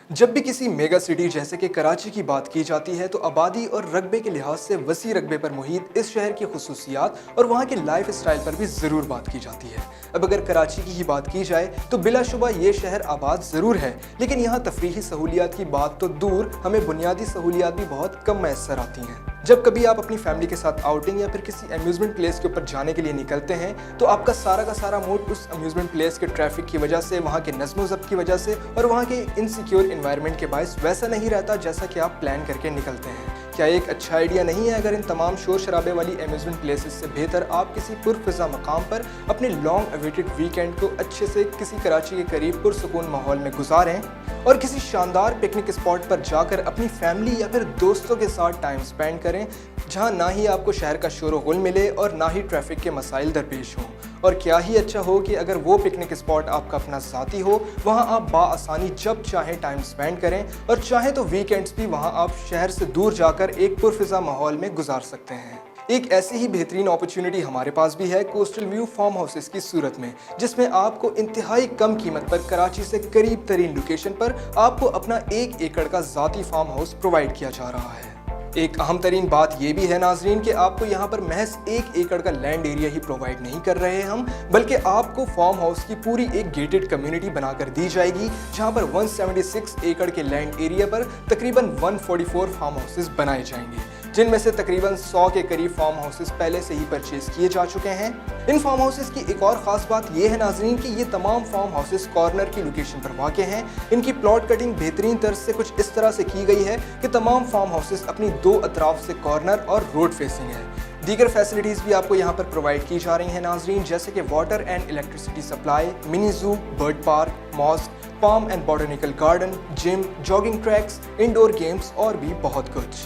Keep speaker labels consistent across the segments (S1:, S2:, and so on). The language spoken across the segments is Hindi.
S1: जब भी किसी मेगा सिटी जैसे कि कराची की बात की जाती है तो आबादी और रकबे के लिहाज से वसी रकबे पर मुहित इस शहर की खुसूसियात और वहाँ के लाइफ स्टाइल पर भी ज़रूर बात की जाती है। अब अगर कराची की ही बात की जाए तो बिलाशुबा ये शहर आबाद ज़रूर है, लेकिन यहाँ तफरीही सहूलियात की बात तो दूर, हमें बुनियादी सहूलियात भी बहुत कम मैसर आती हैं। जब कभी आप अपनी फैमिली के साथ आउटिंग या फिर किसी अम्यूजमेंट प्लेस के ऊपर जाने के लिए निकलते हैं तो आपका सारा का सारा मूड उस अम्यूजमेंट प्लेस के ट्रैफिक की वजह से, वहाँ के नज़्म व ज़ब्त की वजह से और वहाँ के इनसिक्योर एनवायरनमेंट के बायस वैसा नहीं रहता जैसा कि आप प्लान करके निकलते हैं। क्या एक अच्छा आइडिया नहीं है अगर इन तमाम शोर शराबे वाली अम्यूजमेंट प्लेसेस से बेहतर आप किसी पुरफिजा मकाम पर अपने लॉन्ग अवेटेड वीकेंड को अच्छे से किसी कराची के करीब पुरसुकून माहौल में गुजारें और किसी शानदार पिकनिक स्पॉट पर जाकर अपनी फैमिली या फिर दोस्तों के साथ टाइम स्पेंड करें, जहां ना ही आपको शहर का शोर गुल मिले और ना ही ट्रैफिक के मसाइल दरपेश हों। और क्या ही अच्छा हो कि अगर वो पिकनिक स्पॉट आपका अपना साथी हो, वहां आप बाआसानी जब चाहें टाइम स्पेंड करें और चाहें तो वीकेंड्स भी वहां आप शहर से दूर जाकर एक पुरफिजा माहौल में गुजार सकते हैं। एक ऐसी ही बेहतरीन अपॉर्चुनिटी हमारे पास भी है कोस्टल व्यू फार्म हाउसेस की सूरत में, जिसमें आपको इंतहाई कम कीमत पर कराची से करीब तरीन लोकेशन पर आपको अपना 1 एकड़ का ज़ाती फार्म हाउस प्रोवाइड किया जा रहा है। एक अहम तरीन बात यह भी है नाजरीन कि आपको यहाँ पर महज 1 एकड़ का लैंड एरिया ही प्रोवाइड नहीं कर रहे हैं हम, बल्कि आपको फार्म हाउस की पूरी एक गेटेड कम्युनिटी बनाकर दी जाएगी, जहाँ पर 176 एकड़ के लैंड एरिया पर तकरीबन 144 फार्म हाउसेस बनाए जाएंगे, जिनमें से तकरीबन 100 के करीब फार्म हाउसेस पहले से ही परचेज किए जा चुके हैं। इन फार्म हाउसेस की एक और ख़ास बात यह है नाजरीन कि ये तमाम फार्म हाउसेस कॉर्नर की लोकेशन पर वाक़ हैं। इनकी प्लॉट कटिंग बेहतरीन तर्ज से कुछ इस तरह से की गई है कि तमाम फार्म हाउसेस अपनी 2 अतराफ से कॉर्नर और रोड फेसिंग है। दीगर फैसिलिटीज़ भी आपको यहाँ पर प्रोवाइड की जा रही हैं नाजरीन, जैसे कि water and electricity supply, mini zoo, bird park, mosque, palm and botanical garden, gym, jogging tracks, indoor games और भी बहुत कुछ।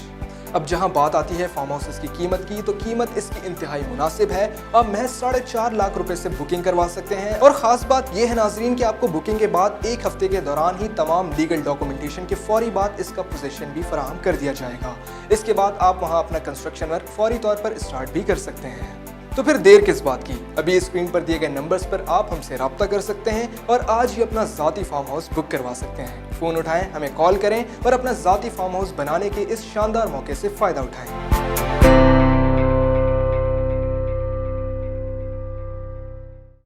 S1: अब जहां बात आती है फार्म हाउसेस की कीमत की, तो कीमत इसकी इंतहाई मुनासिब है। आप महज 4.5 लाख रुपए से बुकिंग करवा सकते हैं और ख़ास बात यह है नाजरीन कि आपको बुकिंग के बाद 1 हफ्ते के दौरान ही तमाम लीगल डॉक्यूमेंटेशन के फौरी बाद इसका पोजीशन भी फराहम कर दिया जाएगा। इसके बाद आप वहां अपना कंस्ट्रक्शन वर्क फौरी तौर पर स्टार्ट भी कर सकते हैं। तो फिर देर किस बात की, अभी स्क्रीन पर दिए गए नंबर्स पर आप हमसे रब्ता कर सकते हैं और आज ही अपना ज़ाती फार्म हाउस बुक करवा सकते हैं। फ़ोन उठाएं, हमें कॉल करें और अपना ज़ाती फार्म हाउस बनाने के इस शानदार मौके से फ़ायदा उठाएं।